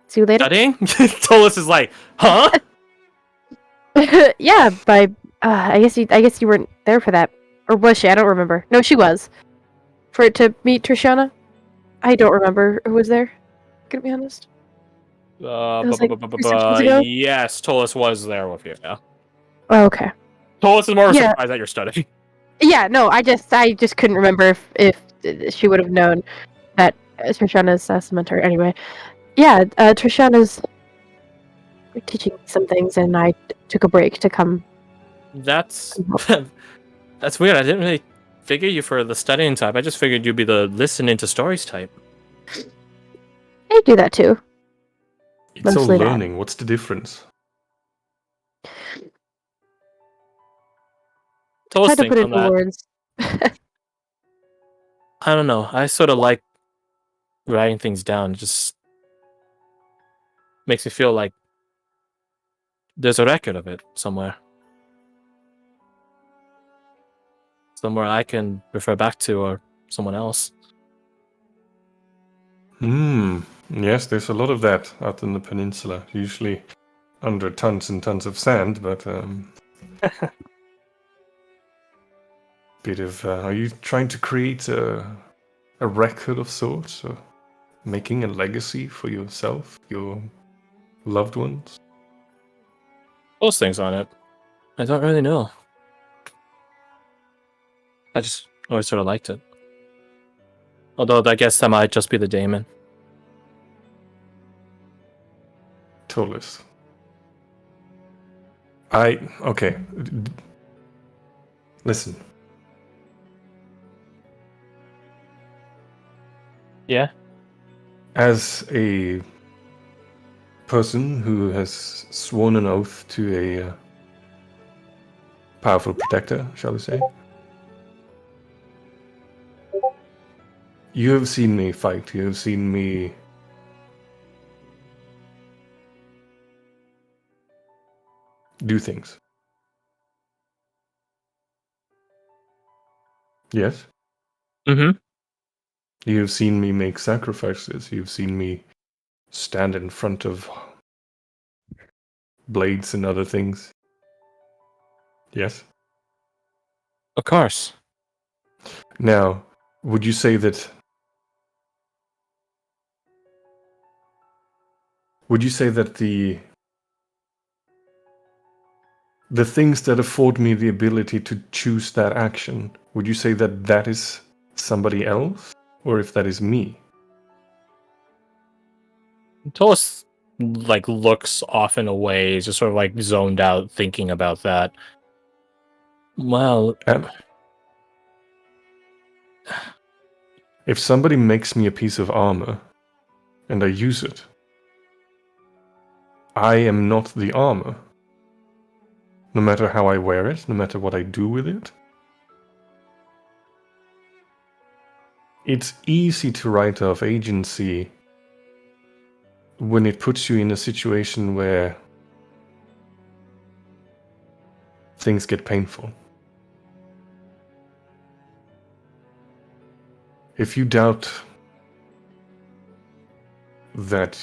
see you later. Studying? Tolis is like, huh? Yeah, I guess you weren't there for that, or was she? I don't remember. No, she was. For it to meet Trishana, I don't remember who was there. Gonna be honest. It was like 2 sessions ago. Yes, Tolis was there with you. Yeah. Oh, okay. Tolis is more Yeah. surprised that you're studying. Yeah, no, I just couldn't remember if she would have known that Trishana's cemetery. Anyway, yeah, Trishana's teaching me some things, and I took a break to come. That's that's weird. I didn't really figure you for the studying type. I just figured you'd be the listening to stories type. I do that too. It's all Mostly that. learning. What's the difference? Tolis Tried to thinks put it on into that. words. I don't know. I sort of like writing things down. It just makes me feel like there's a record of it somewhere. Somewhere I can refer back to, or someone else. Yes, there's a lot of that out in the peninsula. Usually under tons and tons of sand, but bit of. Are you trying to create a record of sorts, or making a legacy for yourself, your loved ones? Those things on it. I don't really know. I just always sort of liked it. Although I guess that might just be the daemon. Tolis. Okay. Listen. Yeah? As a person who has sworn an oath to a powerful protector, shall we say, you have seen me fight. You have seen me do things. Yes? Mm-hmm. You've seen me make sacrifices. You've seen me stand in front of blades and other things. Yes? Of course. Now, would you say that... Would you say that the things that afford me the ability to choose that action, would you say that that is somebody else? Or if that is me? Tolis like looks off in a way, just sort of like zoned out thinking about that. Well, if somebody makes me a piece of armor and I use it, I am not the armor. No matter how I wear it, no matter what I do with it. It's easy to write off agency when it puts you in a situation where things get painful. If you doubt that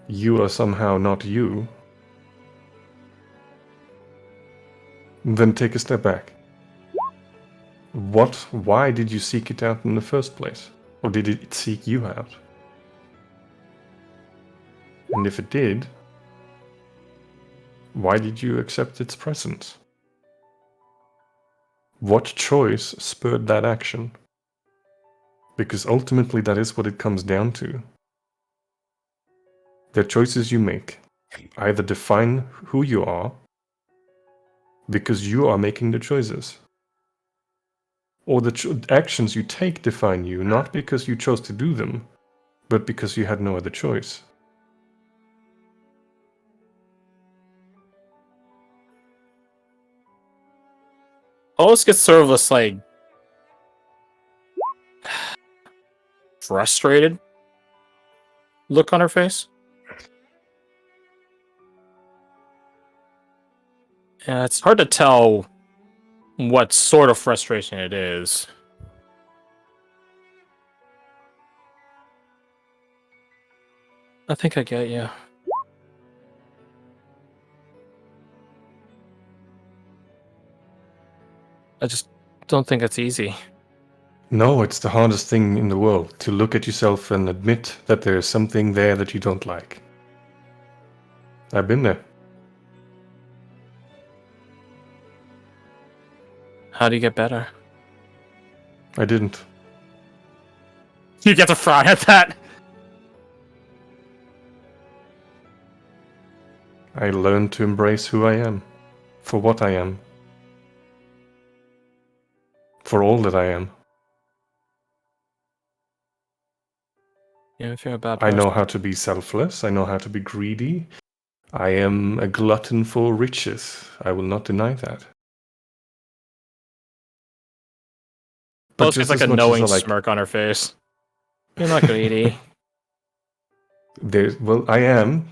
you are somehow not you, then take a step back. Why did you seek it out in the first place? Or did it seek you out? And if it did, why did you accept its presence? What choice spurred that action? Because ultimately that is what it comes down to. The choices you make either define who you are, because you are making the choices, or the actions you take define you, not because you chose to do them, but because you had no other choice. Tolis gets sort of this like frustrated look on her face. Yeah, it's hard to tell what sort of frustration it is. I think I get you. I just don't think it's easy. No, it's the hardest thing in the world to look at yourself and admit that there is something there that you don't like. I've been there. How do you get better? I didn't. You get to fry at that. I learned to embrace who I am, for what I am, for all that I am. Yeah, if you're a bad I person. know how to be selfless. I know how to be greedy. I am a glutton for riches. I will not deny that. But Post gets like a knowing smirk on her face. You're not greedy. Well, I am.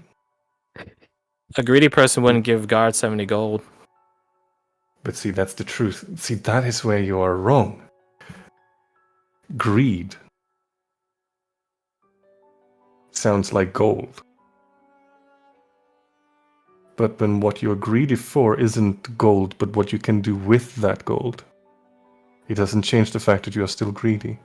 A greedy person wouldn't give Guard 70 gold. But see, that's the truth. See, that is where you are wrong. Greed sounds like gold. But when what you're greedy for isn't gold, but what you can do with that gold, it doesn't change the fact that you are still greedy.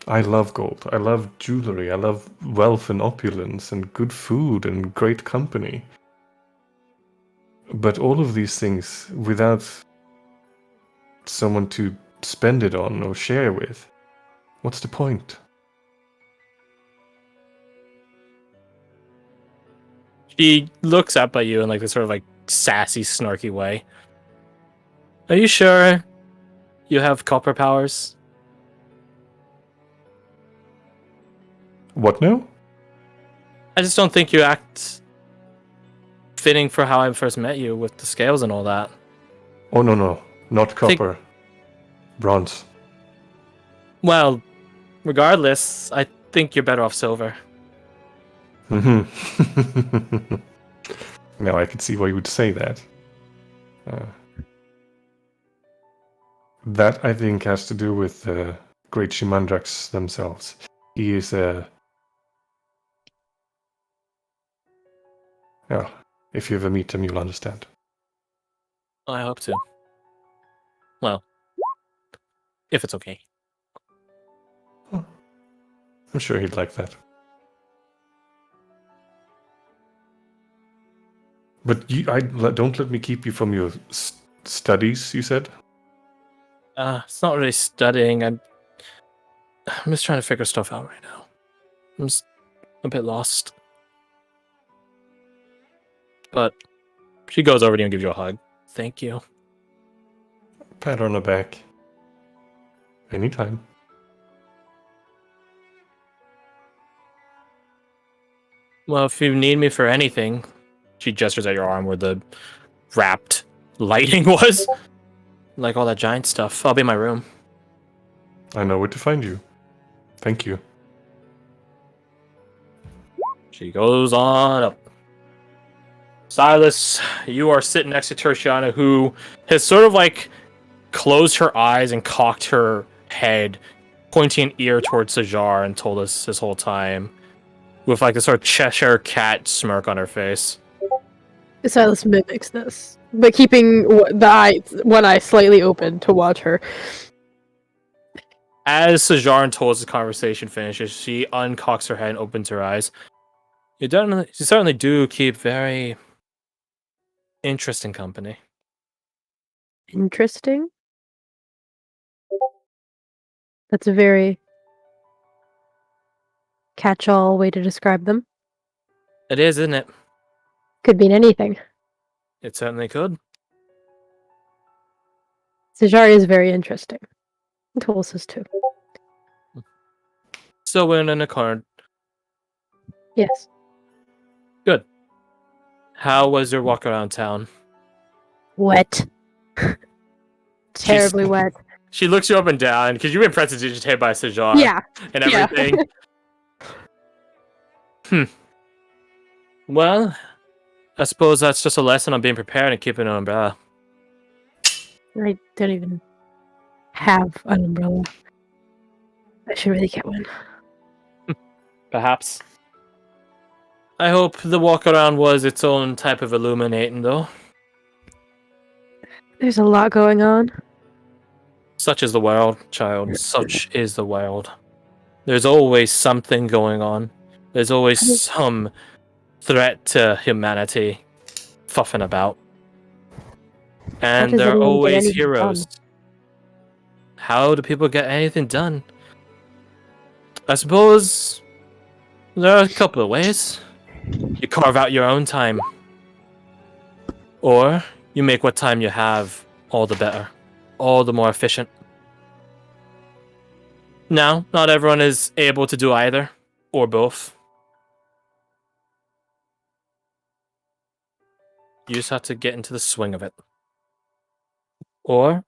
I love gold. I love jewelry. I love wealth and opulence and good food and great company. But all of these things, without someone to spend it on or share with, what's the point? She looks up at you in like this sort of like sassy, snarky way. Are you sure you have copper powers? What now? I just don't think you act fitting for how I first met you with the scales and all that. Oh, no. Not copper. Bronze. Well, regardless, I think you're better off silver. Mm-hmm. Now I can see why you would say that. That, I think, has to do with the great Shimandraks themselves. He is a... Well, if you ever meet him, you'll understand. I hope to. Well, if it's okay. I'm sure he'd like that. But don't let me keep you from your studies, you said? It's not really studying. I'm just trying to figure stuff out right now. I'm just a bit lost. But she goes over to you and gives you a hug. Thank you. Pat on the back. Anytime. Well, if you need me for anything, she gestures at your arm where the wrapped lighting was. Like all that giant stuff. I'll be in my room. I know where to find you. Thank you. She goes on up. Silas, you are sitting next to Tertiana, who has sort of like closed her eyes and cocked her head, pointing an ear towards Sajar, and told us this whole time, with like a sort of Cheshire cat smirk on her face. Silas mimics this, but keeping one eye slightly open to watch her. As Sajar and Tol's conversation finishes, she uncocks her head and opens her eyes. You certainly do keep very interesting company. Interesting? That's a very catch-all way to describe them. It is, isn't it? Could mean anything. It certainly could. Sajar is very interesting. Tols is too. So we're in a corner. Yes. Good. How was your walk around town? Wet. Terribly wet. She looks you up and down because you've been prestidigitated by Sajar. Yeah. And everything. Well, I suppose that's just a lesson on being prepared and keeping an umbrella. I don't even have an umbrella. I should really get one. Perhaps. I hope the walk around was its own type of illuminating, though. There's a lot going on. Such is the world, child. Such is the world. There's always something going on. There's always some threat to humanity fuffing about. And does there are anyone get always anything heroes. done? How do people get anything done? I suppose there are a couple of ways. You carve out your own time. Or you make what time you have all the better. All the more efficient. Now, not everyone is able to do either. Or both. You just have to get into the swing of it. Or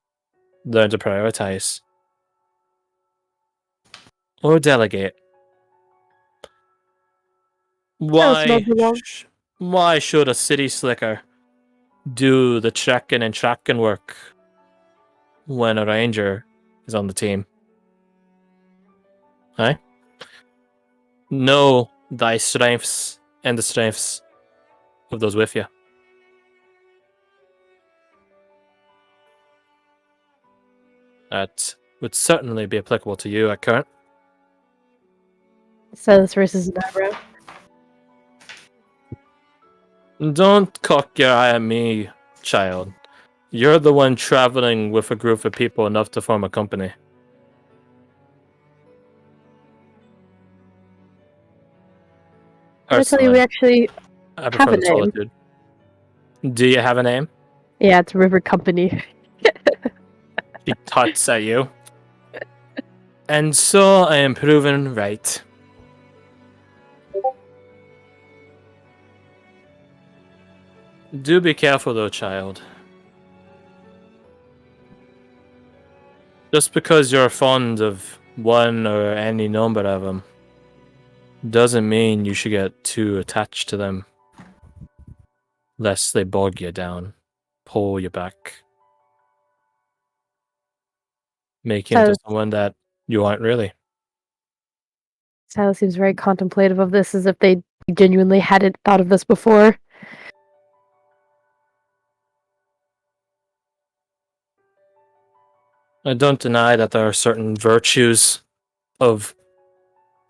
learn to prioritize. Or delegate. Why? Why should a city slicker do the checking and tracking work when a ranger is on the team? Huh? Know thy strengths and the strengths of those with you. That would certainly be applicable to you at current. Silas versus an eyebrow. Don't cock your eye at me, child. You're the one traveling with a group of people enough to form a company. I tell you, we actually I have prefer a the name. solitude. Do you have a name? Yeah, it's River Company. She tuts at you. And so I am proven right. Do be careful though, child. Just because you're fond of one or any number of them doesn't mean you should get too attached to them. Lest they bog you down, pull you back, make you into someone that you aren't really. Silas seems very contemplative of this, as if they genuinely hadn't thought of this before. I don't deny that there are certain virtues of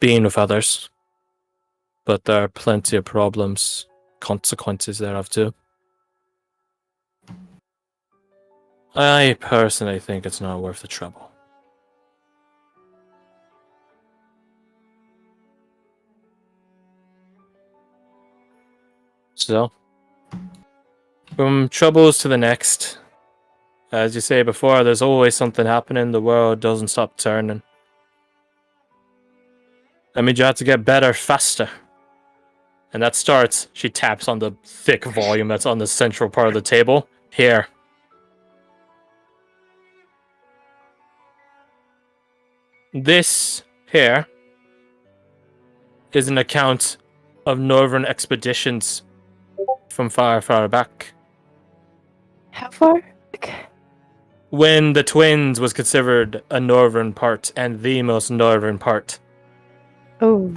being with others, but there are plenty of problems, consequences thereof too. I personally think it's not worth the trouble. So, from troubles to the next. As you say before, there's always something happening. The world doesn't stop turning. That means you have to get better faster. And that starts, she taps on the thick volume that's on the central part of the table. Here. This here is an account of northern expeditions from far, far back. How far? When the Twins was considered a northern part and the most northern part. Oh.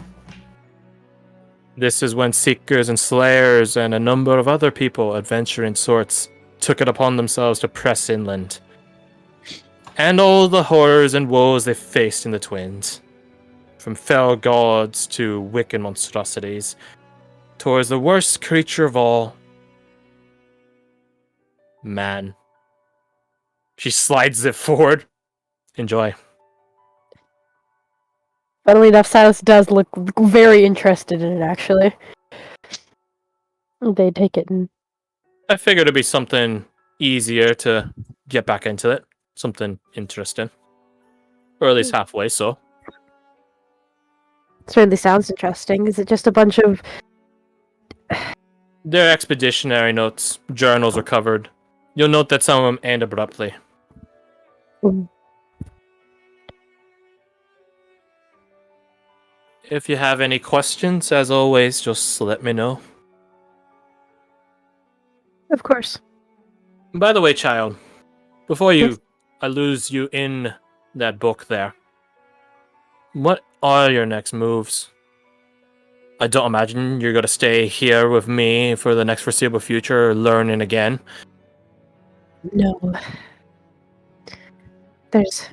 This is when Seekers and Slayers and a number of other people, adventuring sorts, took it upon themselves to press inland. And all the horrors and woes they faced in the Twins. From fell gods to wicked monstrosities, towards the worst creature of all, man. She slides it forward. Enjoy. Funnily enough, Silas does look very interested in it, actually. They take it and... I figured it'd be something easier to get back into it. Something interesting. Or at least halfway, so. It certainly sounds interesting. Is it just a bunch of... Their expeditionary notes, journals are covered. You'll note that some of them end abruptly. If you have any questions, as always, just let me know. Of course. By the way, child, before I lose you in that book there, What are your next moves? I don't imagine you're gonna stay here with me for the next foreseeable future, learning again. No. There's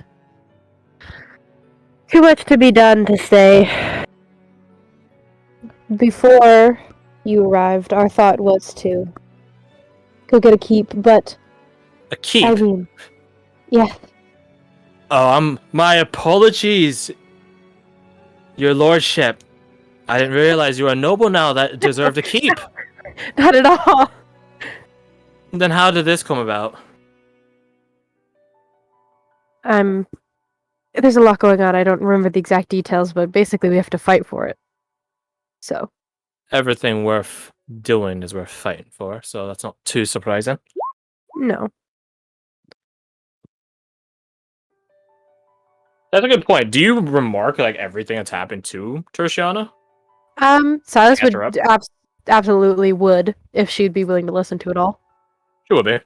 too much to be done to stay. Before you arrived, our thought was to go get a keep, but A keep. I mean, yeah. Oh, my apologies, your lordship. I didn't realize you were a noble now that deserved a keep. Not at all. Then how did this come about? There's a lot going on. I don't remember the exact details, but basically we have to fight for it. So. Everything worth doing is worth fighting for, so that's not too surprising. No. That's a good point. Do you remark like everything that's happened to Tertiana? Silas Catch her would up? absolutely would if she'd be willing to listen to it all. She will be.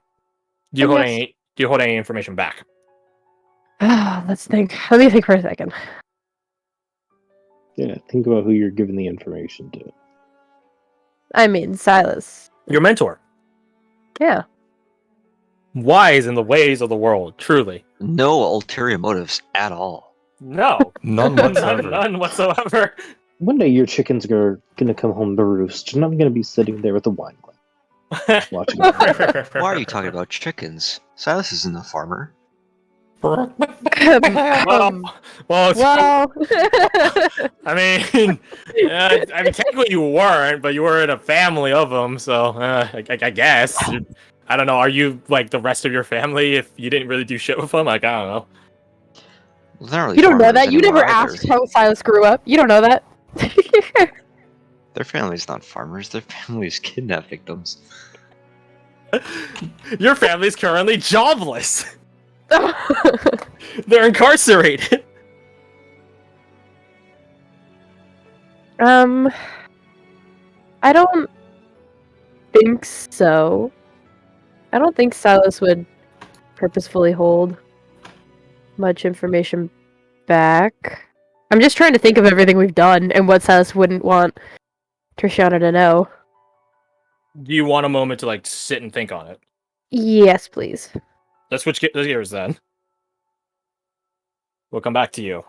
Do you And hold yes. any information back? Let's think. Let me think for a second. Yeah, think about who you're giving the information to. I mean, Silas. Your mentor. Yeah. Wise in the ways of the world, truly. No ulterior motives at all. No. None whatsoever. None whatsoever. One day your chickens are gonna come home to roost. You're not gonna be sitting there with a wine glass watching. Why are you talking about chickens? Silas isn't a farmer. Well, Well. I mean, technically you weren't, but you were in a family of them, so I guess. I don't know. Are you like the rest of your family? If you didn't really do shit with them, like I don't know. Well, they're not really You don't know farmers that. You never anymore either. asked how Silas grew up. You don't know that. Their family's not farmers. Their family's kidnap victims. Your family's currently jobless. They're incarcerated. I don't think so. I don't think Silas would purposefully hold much information back. I'm just trying to think of everything we've done and what Silas wouldn't want Trishana to know. Do you want a moment to like sit and think on it? Yes, please. Let's switch gears then. We'll come back to you.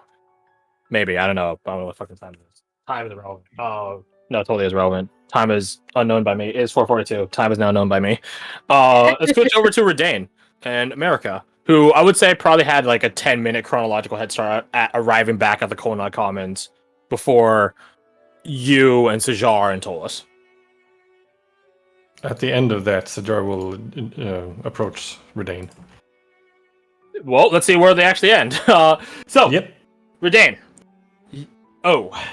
Maybe. I don't know. I don't know what fucking time it is. Time is irrelevant. Oh, no, it totally is relevant. Time is unknown by me. It is 4:42. Time is now known by me. Let's switch over to Redane and America, who I would say probably had like a 10-minute chronological head start at arriving back at the Colnod Commons before you and Sajar and Tolas. At the end of that, Sajar will approach Redane. Well, let's see where they actually end. Yep. Redane.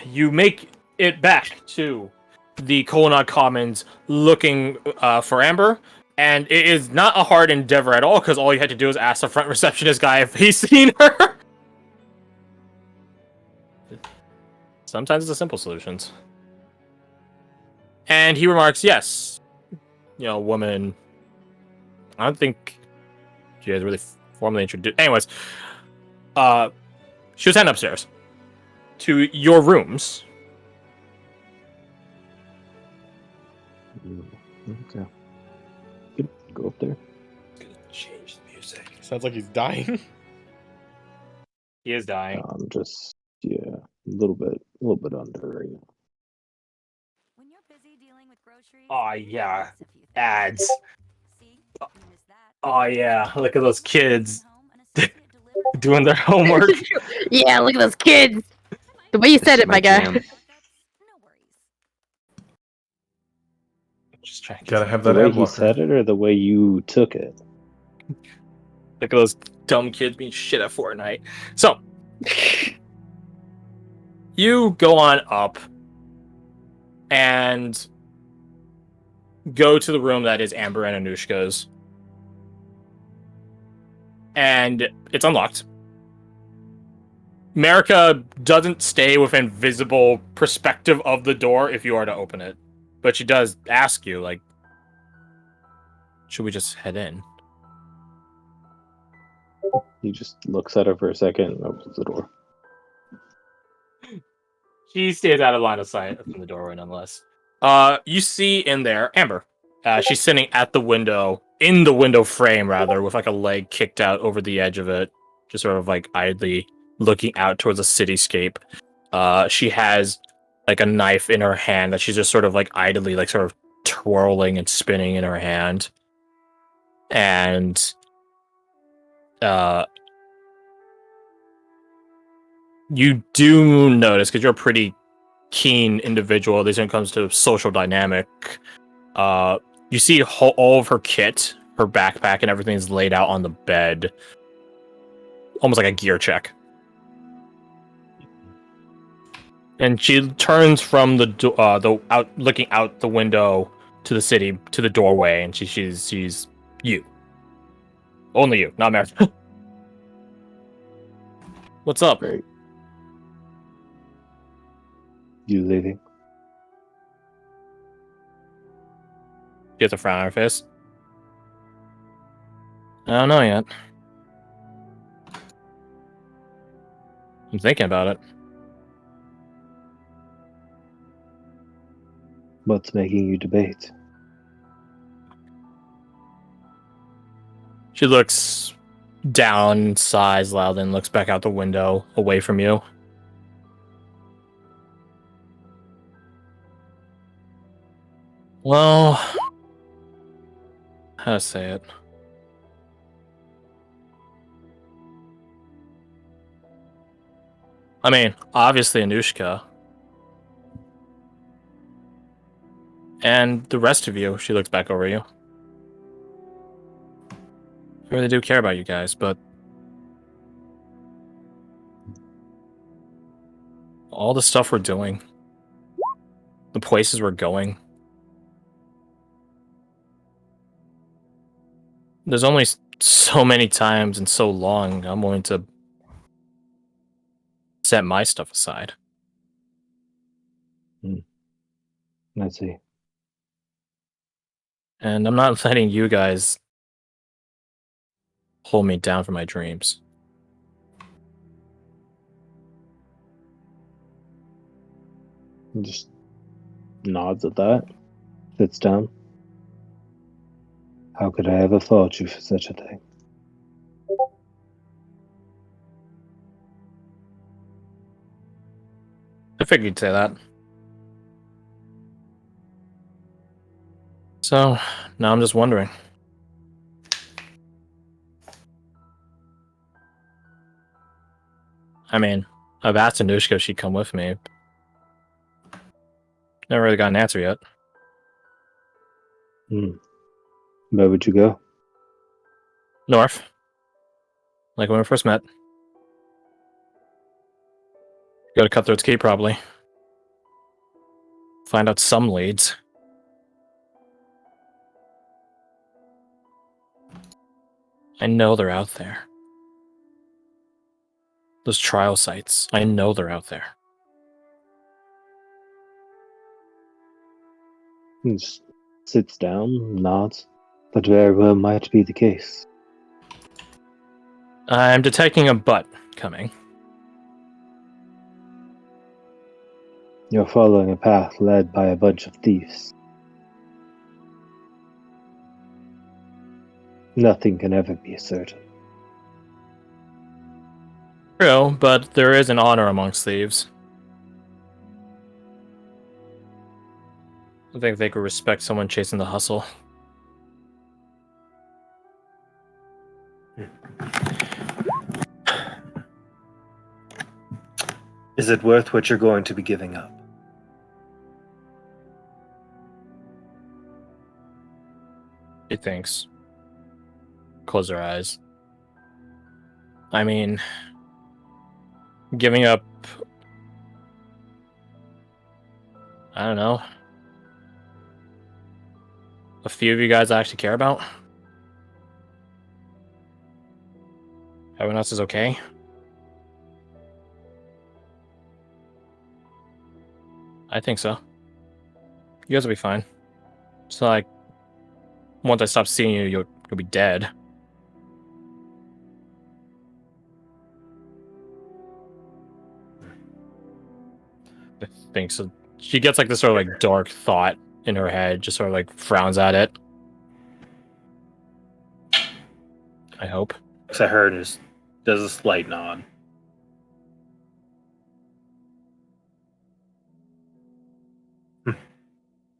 You make it back to the Colnod Commons looking for Amber, and it is not a hard endeavor at all, because all you had to do is ask the front receptionist guy if he's seen her. Sometimes it's the simple solutions. And he remarks, yes, woman. I don't think she has really formally introduced. Anyways, she was heading upstairs to your rooms. Okay. Good. Go up there. Change the music. Sounds like he's dying. He is dying. Just a little bit under right now. When you're busy dealing with groceries, Oh yeah, it's a few things. ads. See? You missed that. Oh yeah, look at those kids Home, an associate delivered- doing their homework. Yeah, look at those kids. The way you said This it, is my guy. jam. No worries. Just trying to Gotta have The that way ad he blocker. said it or the way you took it? look at those dumb kids being shit at Fortnite. So you go on up and go to the room that is Amber and Anushka's, and it's unlocked. Marika doesn't stay within visible perspective of the door if you are to open it, but she does ask you, like, should we just head in? He just looks at her for a second and opens the door. She stays out of line of sight from the doorway, nonetheless. You see in there Amber. She's sitting at the window, in the window frame rather, with like a leg kicked out over the edge of it, just sort of like idly looking out towards the cityscape. She has like a knife in her hand that she's just sort of like idly, like sort of twirling and spinning in her hand. And you do notice, because you're a pretty keen individual, at least when it comes to social dynamic, you see all of her kit, her backpack, and everything is laid out on the bed, almost like a gear check. And she turns from the out, looking out the window to the city, to the doorway, and she's you, only you, not Mary. What's up? Great. You leaving? She has a frown on her face. I don't know yet. I'm thinking about it. What's making you debate? She looks down, sighs loudly, and looks back out the window, away from you. Well, how to say it? I mean, obviously Anushka. And the rest of you, she looks back over you. I really do care about you guys, but all the stuff we're doing, the places we're going, there's only so many times and so long I'm willing to set my stuff aside. I see. And I'm not letting you guys hold me down for my dreams. He just nods at that, sits down. How could I ever fault you for such a thing? I figured you'd say that. So, now I'm just wondering. I mean, I've asked Anushka if she'd come with me. Never really got an answer yet. Where would you go? North. Like when we first met. Go to Cutthroat's Key, probably. Find out some leads. I know they're out there. Those trial sites, I know they're out there. He just sits down, nods. That very well might be the case. I'm detecting a butt coming. You're following a path led by a bunch of thieves. Nothing can ever be certain. True, but there is an honor amongst thieves. I think they could respect someone chasing the hustle. Is it worth what you're going to be giving up? She thinks. Close her eyes. I mean, giving up, I don't know, a few of you guys I actually care about? Everyone else is okay? I think so. You guys will be fine. It's not like once I stop seeing you, you'll be dead. I think so. She gets like this sort of like dark thought in her head, just sort of like frowns at it. I hope. Looks at her and just does a slight nod.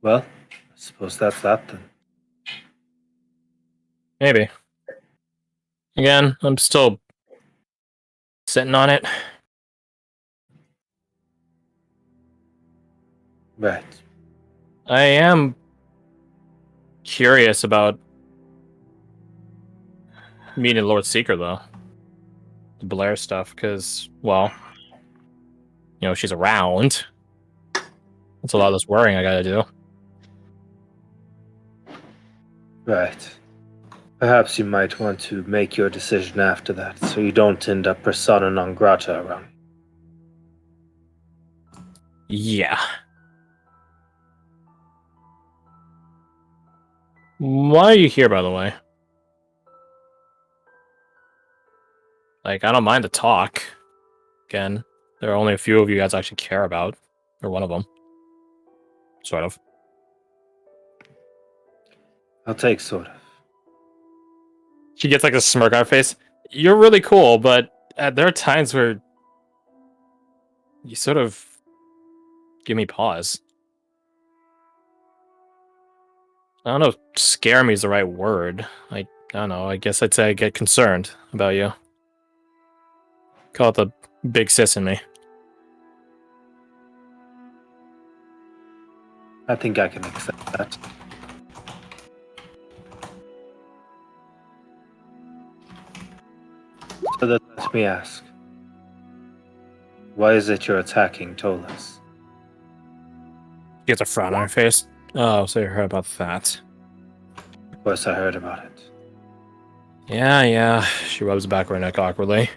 Well, I suppose that's that then. Maybe. Again, I'm still sitting on it. Right. I am curious about meeting Lord Seeker, though. The Blair stuff, because, well, she's around. That's a lot of this worrying I gotta do. Right. Perhaps you might want to make your decision after that, so you don't end up persona non grata around. Yeah. Why are you here, by the way? Like, I don't mind the talk. Again, there are only a few of you guys I actually care about. Or one of them. Sort of. I'll take sort of. She gets like a smirk on her face. You're really cool, but there are times where you sort of give me pause. I don't know if scare me is the right word. I don't know. I guess I'd say I get concerned about you. Call it the big sis in me. I think I can accept that. So then let me ask. Why is it you're attacking Tolas? She gets a frown on her face. Oh, so you heard about that. Of course I heard about it. Yeah. She rubs back her neck awkwardly.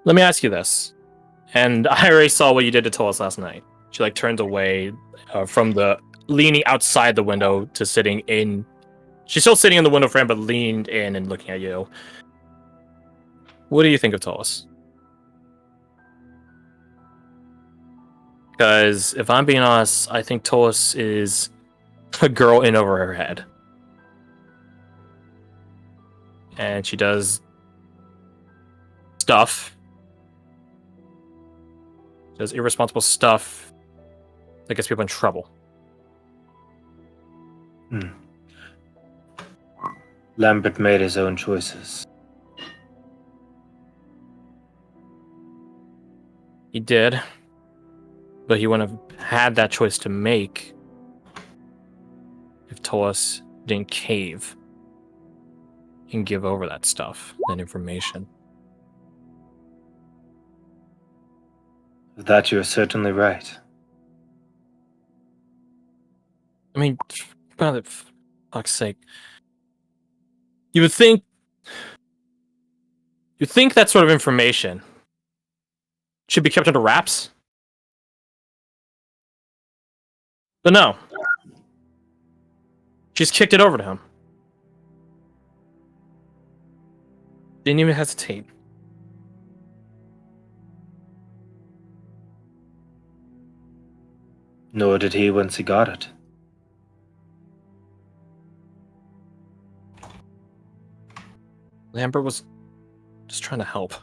Let me ask you this. And I already saw what you did to Tolas last night. She like turns away from the leaning outside the window to sitting in. She's still sitting in the window frame, but leaned in and looking at you. What do you think of Tolas? Because if I'm being honest, I think Tolas is a girl in over her head. And she does stuff. She does irresponsible stuff that gets people in trouble. Lambert made his own choices. He did. But he wouldn't have had that choice to make if Tolas didn't cave and give over that stuff, that information. Of that you're certainly right. I mean, for fuck's sake. You would think that sort of information should be kept under wraps. But no. She's kicked it over to him. Didn't even hesitate. Nor did he once he got it. Lambert was just trying to help.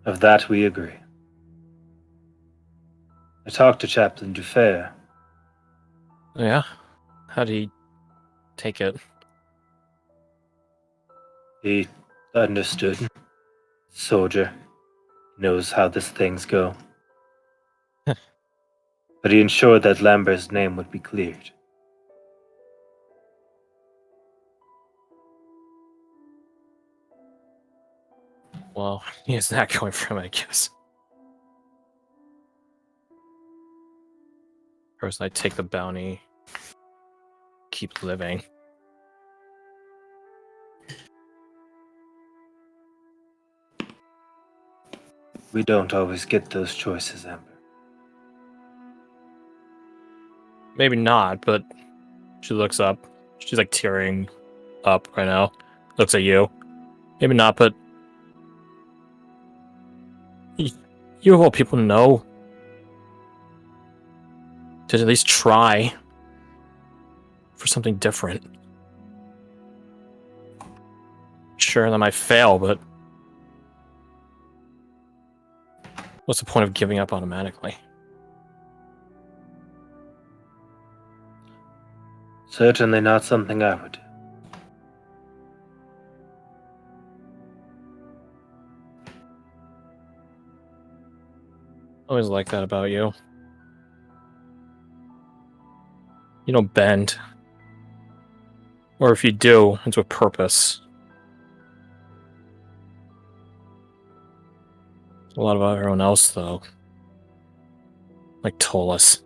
Of that we agree. I talked to Chaplain Dufair. Yeah? How did he take it? He understood. Soldier. Knows how these things go. But he ensured that Lambert's name would be cleared. Well, he has that going for him, I guess. First, I take the bounty. Keep living. We don't always get those choices, Amber. Maybe not, but she looks up. She's like tearing up right now. Looks at you. Maybe not, but You of all people know to at least try for something different. Sure, that might fail, but what's the point of giving up automatically? Certainly not something I would do. Always like that about you. You don't bend. Or if you do, it's with purpose. A lot of everyone else, though. Like Tolas.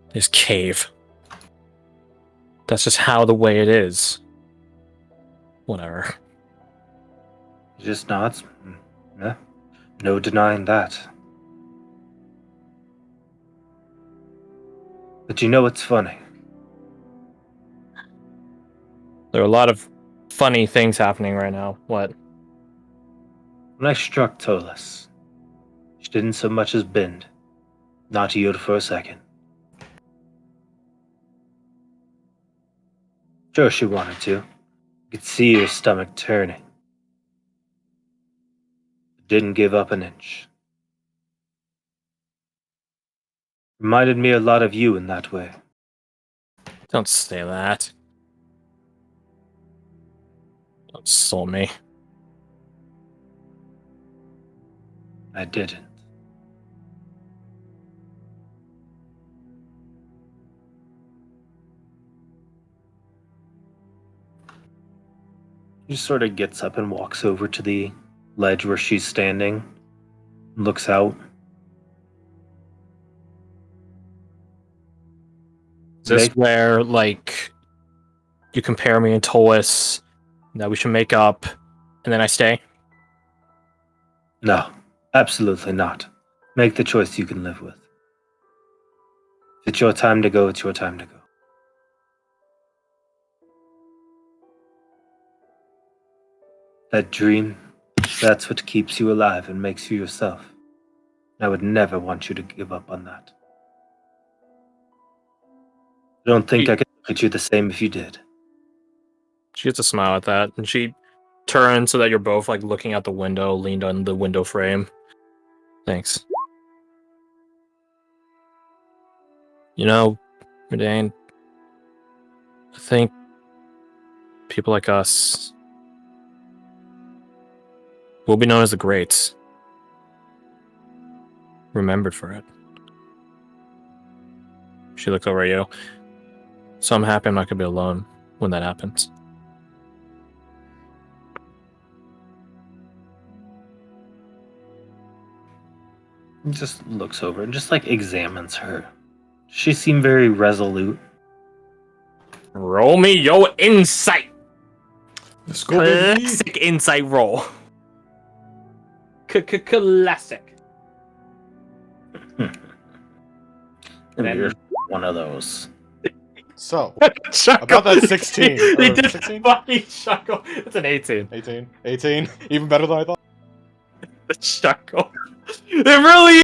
They just cave. That's just how the way it is. Whatever. He just nods. Yeah. No denying that. But you know what's funny? There are a lot of funny things happening right now. What? When I struck Tolas, she didn't so much as bend, not yield for a second. Sure, she wanted to. You could see her stomach turning. But didn't give up an inch. Reminded me a lot of you in that way. Don't say that. Don't insult me. I didn't. He sort of gets up and walks over to the ledge where she's standing, looks out. Is this where, like, you compare me and Tolas, that we should make up, and then I stay? No, absolutely not. Make the choice you can live with. If it's your time to go, it's your time to go. That dream, that's what keeps you alive and makes you yourself. I would never want you to give up on that. I don't think I could look at you the same if you did. She gets a smile at that, and she turns so that you're both, like, looking out the window, leaned on the window frame. Thanks. You know, Medane, I think people like us will be known as the greats. Remembered for it. She looks over at you. So I'm happy I'm not going to be alone when that happens. He just looks over and just like examines her. She seemed very resolute. Roll me your insight! Let's go, baby. Classic insight roll. Classic. And Then- you're one of those. So, Chuckle. about that 16. They or did 16? fucking chuckle. It's an 18. 18. 18. Even better than I thought. The chuckle. It really